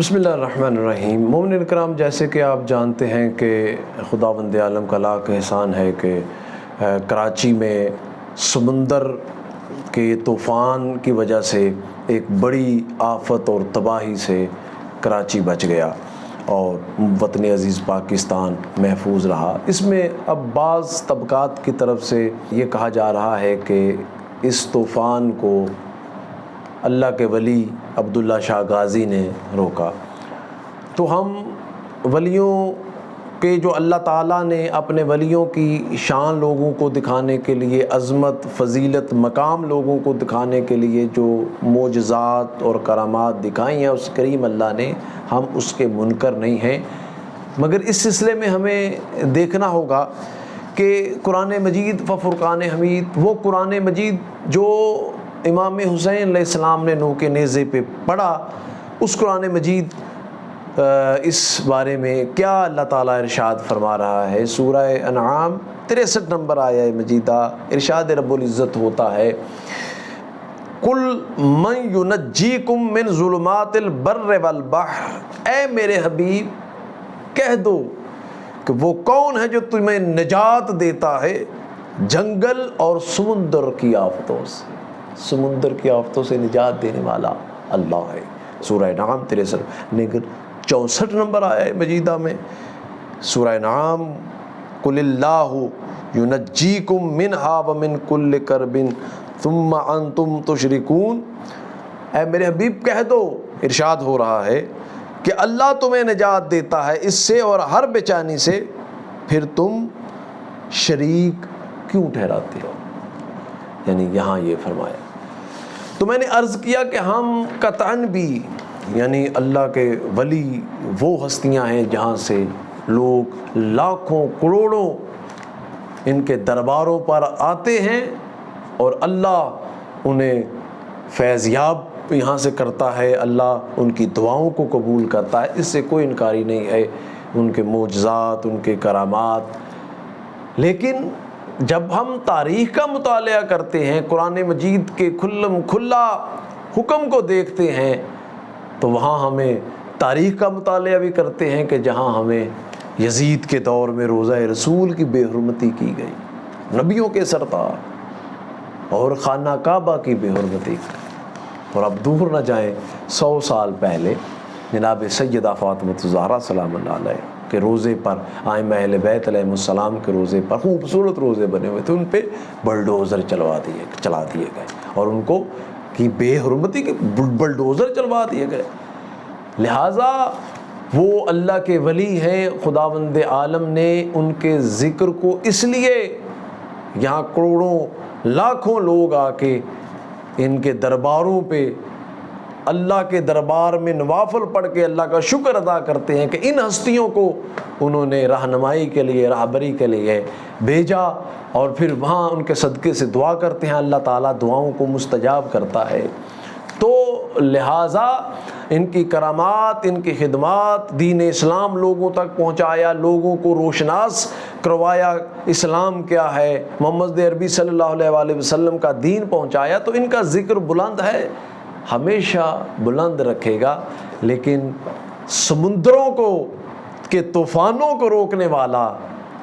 بسم اللہ الرحمن الرحیم۔ مومنین کرام، جیسے کہ آپ جانتے ہیں کہ خداوند عالم کا لاکھ احسان ہے کہ کراچی میں سمندر کے طوفان کی وجہ سے ایک بڑی آفت اور تباہی سے کراچی بچ گیا اور وطن عزیز پاکستان محفوظ رہا۔ اس میں اب بعض طبقات کی طرف سے یہ کہا جا رہا ہے کہ اس طوفان کو اللہ کے ولی عبداللہ شاہ غازی نے روکا۔ تو ہم ولیوں کے جو اللہ تعالیٰ نے اپنے ولیوں کی شان لوگوں کو دکھانے کے لیے، عظمت، فضیلت، مقام لوگوں کو دکھانے کے لیے جو معجزات اور کرامات دکھائی ہیں اس کریم اللہ نے، ہم اس کے منکر نہیں ہیں، مگر اس سلسلے میں ہمیں دیکھنا ہوگا کہ قرآن مجید و فرقان حمید، وہ قرآن مجید جو امام حسین علیہ السلام نے نو کے نیزے پہ پڑھا، اس قرآن مجید اس بارے میں کیا اللہ تعالیٰ ارشاد فرما رہا ہے۔ سورہ انعام 63 نمبر آیہ مجیدہ، ارشاد رب العزت ہوتا ہے، قُلْ مَنْ يُنَجِّيكُم مِّن ظُلُمَاتِ الْبَرِّ وَالْبَحْرِ، اے میرے حبیب کہہ دو کہ وہ کون ہے جو تمہیں نجات دیتا ہے جنگل اور سمندر کی آفتوں سے۔ سمندر کی آفتوں سے نجات دینے والا اللہ ہے۔ سورہ انعام 63 لیکن 64 نمبر آیہ مجیدہ میں سورہ انعام، قُلِ اللَّهُ يُنَجِّيكُم مِّنْهَا وَمِن كُلِّ كَرْبٍ ثُمَّ أَنْتُمْ تُشْرِكُونَ، اے میرے حبیب کہہ دو، ارشاد ہو رہا ہے کہ اللہ تمہیں نجات دیتا ہے اس سے اور ہر بےچینی سے، پھر تم شریک کیوں ٹھہراتے ہو۔ یعنی یہاں یہ فرمایا۔ تو میں نے عرض کیا کہ ہم قطعاً بھی یعنی اللہ کے ولی وہ ہستیاں ہیں جہاں سے لوگ لاکھوں کروڑوں ان کے درباروں پر آتے ہیں اور اللہ انہیں فیض یاب یہاں سے کرتا ہے، اللہ ان کی دعاؤں کو قبول کرتا ہے، اس سے کوئی انکاری نہیں ہے، ان کے معجزات، ان کے کرامات۔ لیکن جب ہم تاریخ کا مطالعہ کرتے ہیں، قرآن مجید کے کھلا حکم کو دیکھتے ہیں، تو وہاں ہمیں تاریخ کا مطالعہ بھی کرتے ہیں کہ جہاں ہمیں یزید کے دور میں روضہ رسول کی بے حرمتی کی گئی، نبیوں کے سردار، اور خانہ کعبہ کی بے حرمتی کی۔ اور اب دور نہ جائیں، 100 سال پہلے جناب سیدہ فاطمہ الزہرا سلام اللہ علیہ کے روزے پر، ائمہ اہل بیت علیہ السلام کے روزے پر خوبصورت روزے بنے ہوئے تھے، ان پہ بلڈوزر چلا دیے گئے اور ان کو کی بے حرمتی کے بلڈوزر چلوا دیے گئے۔ لہٰذا وہ اللہ کے ولی ہیں، خداوند عالم نے ان کے ذکر کو اس لیے یہاں کروڑوں لاکھوں لوگ آ کے ان کے درباروں پہ اللہ کے دربار میں نوافل پڑھ کے اللہ کا شکر ادا کرتے ہیں کہ ان ہستیوں کو انہوں نے رہنمائی کے لیے، راہبری کے لیے بھیجا، اور پھر وہاں ان کے صدقے سے دعا کرتے ہیں، اللہ تعالیٰ دعاؤں کو مستجاب کرتا ہے۔ تو لہٰذا ان کی کرامات، ان کی خدمات، دین اسلام لوگوں تک پہنچایا، لوگوں کو روشناس کروایا اسلام کیا ہے، محمد عربی صلی اللہ علیہ وآلہ وسلم کا دین پہنچایا، تو ان کا ذکر بلند ہے، ہمیشہ بلند رکھے گا۔ لیکن سمندروں کو کے طوفانوں کو روکنے والا،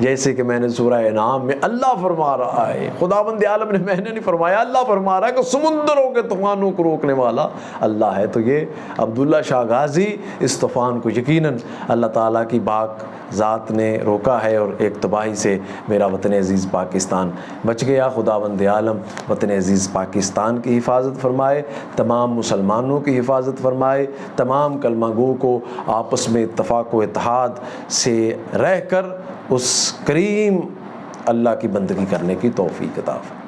جیسے کہ میں نے سورہ انعام میں اللہ فرما رہا ہے، خداوند عالم نے، میں نے نہیں فرمایا، اللہ فرما رہا ہے کہ سمندروں کے طوفانوں کو روکنے والا اللہ ہے۔ تو یہ عبداللہ شاہ غازی اس طوفان کو یقیناً اللہ تعالیٰ کی پاک ذات نے روکا ہے اور ایک تباہی سے میرا وطن عزیز پاکستان بچ گیا۔ خداوند عالم وطن عزیز پاکستان کی حفاظت فرمائے، تمام مسلمانوں کی حفاظت فرمائے، تمام کلمہ گو کو آپس میں اتفاق و اتحاد سے رہ کر اس کریم اللہ کی بندگی کرنے کی توفیق عطا فرمائے۔